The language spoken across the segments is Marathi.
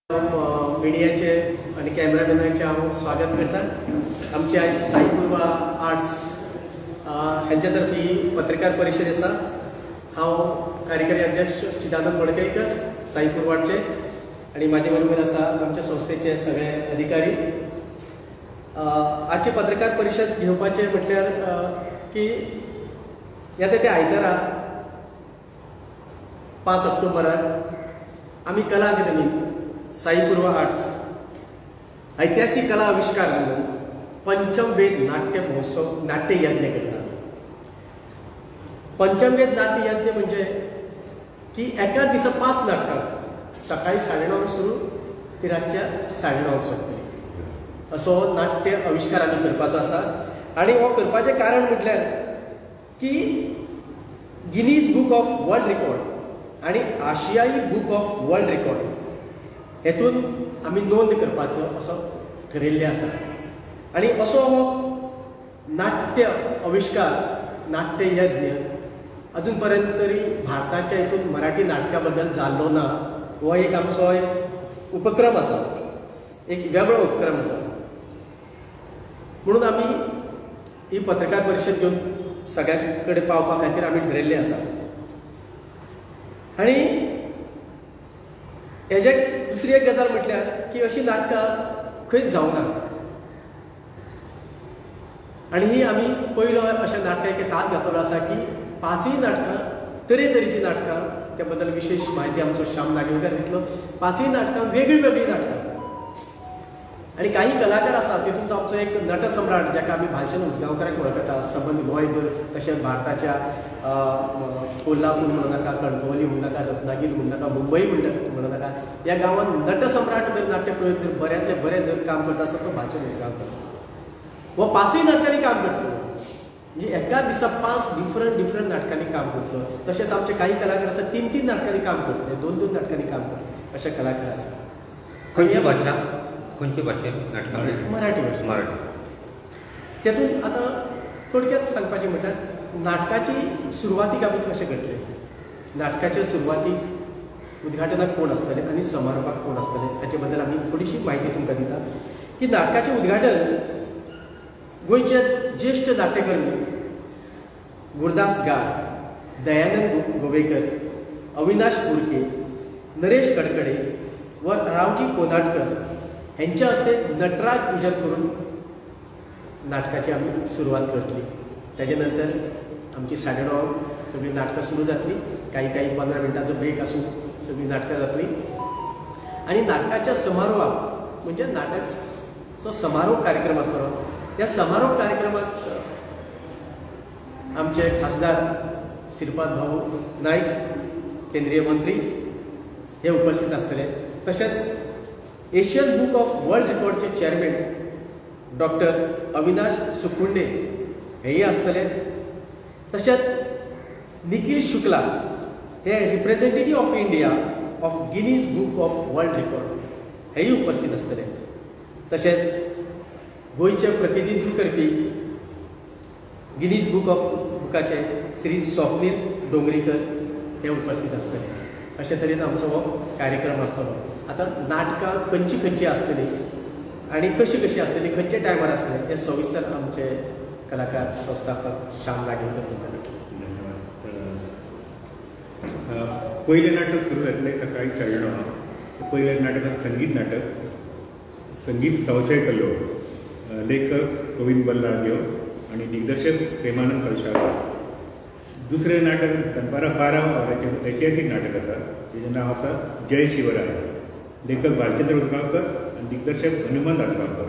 मिडियाचे आणि कॅमेरामॅनांचे हांव स्वागत करता। आमची आज साईपूर्वा आर्ट्स हांच्या तर्फी पत्रकार परिशद आसा। हांव कार्यकारी अध्यक्ष चिदानंद मडकयकर साईपूर्वाचे आणि माझे बरोबर आसा आमच्या संस्थेचे सगळे अधिकारी। आजची पत्रकार परिशद घेवपाचे म्हटल्यार की येता ते आयतारा 5 ऑक्टोबराक आमी कला अकादमीत साईपूर्वा आर्ट्स ऐतिहासिक कला आविष्कार म्हणून पंचमवेद नाट्य महोत्सव नाट्य यज्ञ करता। पंचमवेद नाट्य यज्ञ म्हणजे की एका दिसा 5 नाटकां सकाळी 9:30 सुरू ती रातच्या 9:30 सोंपतली असो नाट्य आविष्कार आमी करपाचो आसा। आणि हो करपाचें कारण म्हटल्यार की Guinness book of world record आणि आशियाई बुक ऑफ वर्ल्ड रिकॉर्ड हेतून आमी नोंद करपाचो असो ठरयल्लें आसा। आणि असो हो नाट्य आविष्कार नाट्य यज्ञ अजून पर्यंत तरी भारताच्या हितून मराठी नाटका बद्दल जाल्लो ना। हो एक आमचो एक उपक्रम आसा, एक वेगळो उपक्रम आसा, म्हणून आमी ही पत्रकार परिशद घेवन सगळ्यां कडेन पावपा खातीर आमी ठरयल्लें आसा। आणि हेजे दुसरी एक गजाल म्हटल्यार की अशी नाटकां खंयच जावना आणि ही आमी पयलो अशें नाटकाक हात घातलो आसा की 5 नाटकां तरेतरेची नाटकां त्या बद्दल विशेष म्हायती आमचो श्याम नागवेकर दितलो। 5 नाटकां वेगळी वेगळी नाटकां आणि काही कलाकार आसा तितूंचो आमचो एक नटसम्राट जाका आमी भालचंद्र उजगांवकाराक वळखता संबंद गोंयभर तशेंच भारताच्या कोल्हापूर म्हणू नाका, कणकवली म्हणू नाका, रत्नागिरी म्हणू नाका, मुंबई म्हणू नाका, ह्या गांवांत नटसम्राट जर नाट्य प्रयोग जर बऱ्यांतले बरें जर काम करता आसता तो भालचंद्र उजगांवकर। हो 5 नाटकांनी काम करतलो म्हणजे एका दिसा 5 डिफरंट नाटकांनी काम करतलो। तशेंच आमचे काही कलाकार आसा 3 नाटकांनी काम करतले, 2 नाटकांनी काम करतले अशे कलाकार आसा। खंयची भाशा खंयची भाशेन नाटकां? मराठी भाशा। मराठी तेतून आतां थोडक्यात सांगपाचें म्हटल्यार नाटकाची सुरवातीक आमी कशें करतले, नाटकाच्या सुरवातीक उद्घाटनाक कोण आसतले आणि समारोपाक कोण आसतले हाचे बद्दल आमी थोडीशी म्हायती तुमकां दिता की नाटकाचें उद्घाटन गोंयचे ज्येश्ठ नाट्यकर्मी गुरदास गार, दयानंद गोवेकर, अविनाश पुरके, नरेश कडकडे व रावजी कोनाटकर हेंच्या हस्ते नटराज पूजन करून नाटकाची आमी सुरवात करतली। त्याच्या नंतर आमची 9:30 सगळी नाटकां सुरू जातली, काही 15 मिनटांचो ब्रेक आसून सगळी नाटकां जातली। आणि नाटकाच्या समारोहाक म्हणजे नाटकाचो समारोप कार्यक्रम आसतलो। त्या समारोप कार्यक्रमाक आमचे खासदार श्रीपाद भाऊ नाईक केंद्रीय मंत्री हे उपस्थित आसतले। तशेंच एशियन बुक ऑफ वर्ल्ड रिकॉर्डचे चेअरमॅन डॉक्टर अविनाश सुकुंडे हेही आसतले। तशेंच निखिल शुक्ला हे representative of India of Guinness book of world record हेही उपस्थित आसतले। तशेंच गोंयचे प्रतिनिधित्व करपी गिनीज बुक ऑफ बुकाचे श्री स्वप्नील डोंगरीकर हे उपस्थित आसतले। अशे तरेन आमचो हो कार्यक्रम आसतलो। आतां नाटकां खंयची आसतली आणि कशी आसतली, खंयच्या टायमार आसतले हे सविस्तर आमचे कलाकार संस्थापक श्याम नागवेकर म्हणटाले। पयलें नाटक सुरू जातलें सकाळी 9:30। पयलें नाटक संगीत नाटक, संगीत संशय कल्लो, लेखक गोविंद बल्लाळदेव आणि दिग्दर्शक प्रेमानंद कलशाकर। दुसरें नाटक दनपारां 12 वरांचेर ऐतिहासीक नाटक आसा तेजें नांव आसा जय शिवराय, लेखक भालचंद्र उजगांवकर आणि दिग्दर्शक हनुमंत आसगांवकर।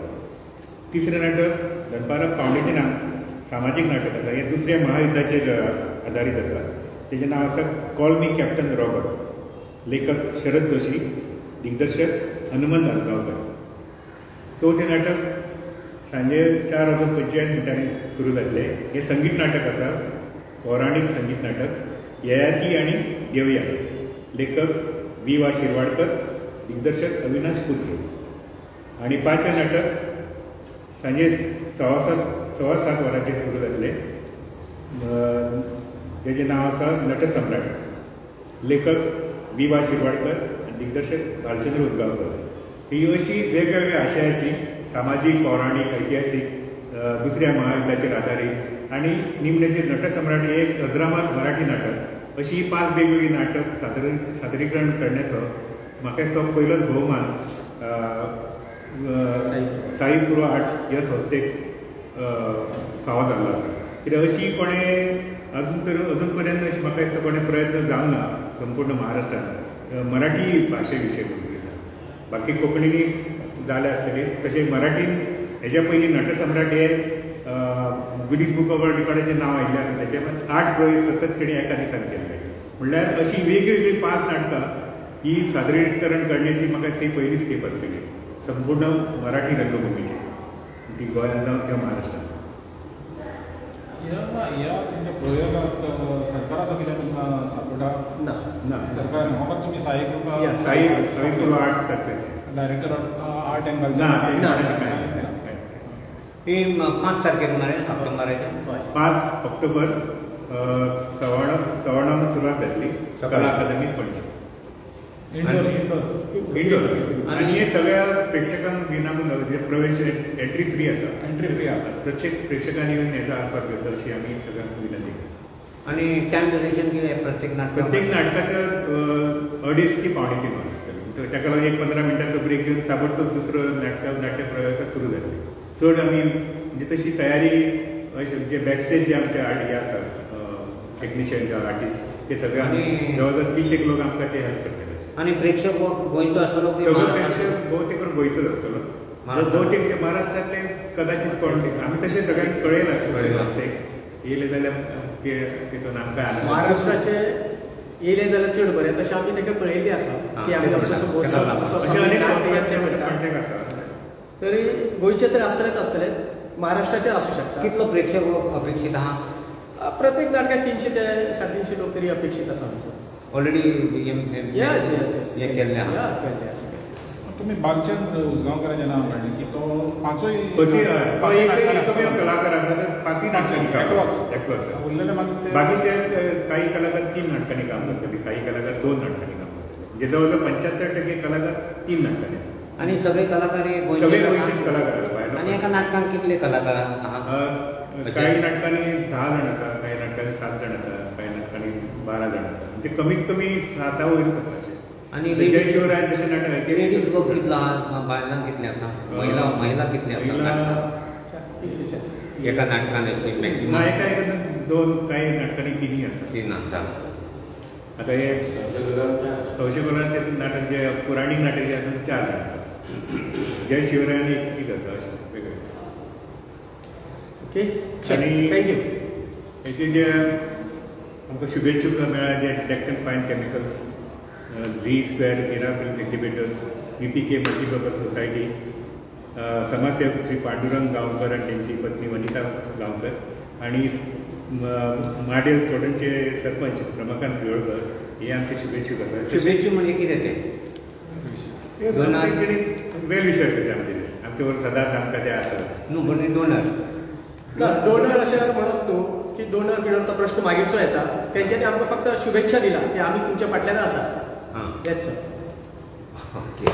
तिसरें नाटक दनपारां 9:45 सामाजीक नाटक आसा, हें दुसऱ्या महायुद्धाचेर आदारीत आसा, तेजें नांव आसा कॉल मी कॅप्टन रॉबर्ट, लेखक शरद जोशी, दिग्दर्शक हनुमंत आसगांवकर। चवथें नाटक सांजे 4:45 सुरू जातलें। हें संगीत नाटक आसा, पौराणीक संगीत नाटक ययाती आणि देवया, लेखक V.वा. शिरवाडकर, दिग्दर्शक अविनाश पुरके। आणि 5वें नाटक सांजे 6:15 वरांचेर सुरू जातलें, जेचें नांव आसा नटसम्राट, लेखक V.वा. शिरवाडकर आणि दिग्दर्शक भालचंद्र उजगांवकर। ही अशी वेगवेगळ्या आशयाची सामाजिक पौराणिक ऐतिहासिक दुसऱ्या महायुद्धाचेर आधारीत आणि निमण्याचे नटसम्राट हे एक अजरामर मराठी नाटक अशी 5 वेगवेगळी नाटक सादरीकरण करण्याचो म्हाका तो पयलोच भोवमान साई पुरो आर्ट्स ह्या संस्थेक फावो जाल्लो आसा कित्याक अशी कोणें अजून पर्यंत अशी म्हाका दिसता कोणें प्रयत्न जावंक ना संपूर्ण महाराष्ट्रांत मराठी भाशे विशयी उलयता बाकी कोंकणीनी जाले आसतले तशें मराठीन हेज्या पयलीं नटसम्राट हे गिनीज बुक ऑफ वर्ल्ड रेकॉर्डाचें नांव आयिल्लें आसा तेचे 8 प्रयोग सतत तेणी एका दिसान केल्ले म्हणल्यार अशी वेगवेगळी 5 नाटकां ही सादरीकरण करण्याची म्हाका ती पयलीच खेप आसतली संपूर्ण मराठी रंगभुमीची ती गोंयांत जावं किंवा महाराष्ट्रांत या तुमच्या प्रयोगात सरकाराचो कितें तुमकां सपोर्ट ना ना सरकार म्हाका तुमी सहाय्यक साई पुरो आर्ट्स करता डायरेक्टर आर्ट एंड ना कल्चर ही 5 तारखेक मरे ऑक्टोबर 5 ऑक्टोबर सवणां सुरवात जातली कला अकादमी पणजी इंडोर आणि हे सगळ्या प्रेक्षकांक विनामूल्य प्रवेश एंट्री फ्री आसा प्रत्येक प्रेक्षकांनी येवन हेचो आस्वाद घेवचो अशी आमी सगळ्यांक विनंती करता आणि टाइम ड्युरेशन कितें प्रत्येक नाटकाचो 2.5 ते 3.5 आसतलें ताका लागून एक 15 मिनटांचो ब्रेक घेवन ताबडतोब दुसरो नाट्य प्रयोग सुरू जातली चड आमी म्हणजे तशी तयारी जे बॅकस्टेज जे आमचे हे आसा टेक्निशियन जे आर्टिस्ट ते सगळे आमी जवळ 30 लोक आमकां ते हेल्प करतले आणि प्रेक्षक गोंयचो आसतलो सगळो प्रेक्षक भोवतेक करून गोंयचोच आसतलो भोवतेक महाराष्ट्रांतले कदाचित कोण आमी तशें सगळ्यांक कळयलां येयले जाल्यार तितून आमकां महाराष्ट्राचे येयले जाल्यार चड बरें तशें आमी ताका कळयल्लें आसा की आमी अशें अनेक कॉन्टेक्ट आसा तरी गोंयचे तर आसतले महाराष्ट्राचे आसूं शकता कितलो प्रेक्षक अपेक्षीत आहा प्रत्येक नाटकाक 300 ते 350 लोक तरी अपेक्षीत आसा आमचो ऑलरेडी हे केल्लें आहा तुम्ही बागचंद उसगांवकाराचें नांव काडलें की तो 5य कलाकार आसा 5 नाटकांनी एकलो उरलेले मागीर बाकीचे काही कलाकार 3 नाटकांनी काम करतले काही कलाकार 2 नाटकांनी काम करतले म्हणजे जवळजवळ 75% कलाकार 3 नाटकांनी आणि सगळे कलाकार हे सगळे गोंयचेच कलाकार आसा आणि एका नाटकांत कितले कलाकार आहात काही नाटकांनी 10 जाण आसा काही नाटकांनी 7 जाण आसा काही नाटकांनी 12 जाण आसा म्हणजे कमीत कमी 7 वयर जाता आणि जय शिवराय जशें नाटक लेडीज लोक कितलो आहा बायलां कितले आसा महिला कितले आसा एका नाटकान मॅक्सिमम एका 2 काही नाटकांनी 3 आसा 3 आसा आता हे संशय गोलान ते नाटक जे पुराणीक नाटक जे आसा 4 जाण आसा जय शिवरायान एक आसा अशें वेगळें ओके आणि थँक्यू हेचे जे आमकां शुभेच्छुक मेळ्ळा जे डेक्कन फायन केमिकल्स झी स्क्वेअर इरा film exhibitors VPK multipurpose society समाजसेवक श्री पांडुरंग गांवकर आणि त्यांची पत्नी वनिता गांवकर आणि माडेल तोडणचे सरपंच रमाकांत पिळकर हे आमचे शुभेच्छुक आसात शुभेच्छू म्हणजे कितें ते वेल विशर कशें आमचे वर सदांच आमकां ते आसत न्हू पण डोनर डोनर अशें म्हणत तूं की डोनर बिडोनर तो प्रश्न मागीरचो येता तेंच्यांनी आमकां फक्त शुभेच्छा दिला की आमी तुमच्या फाटल्यान आसा हां तेच ओके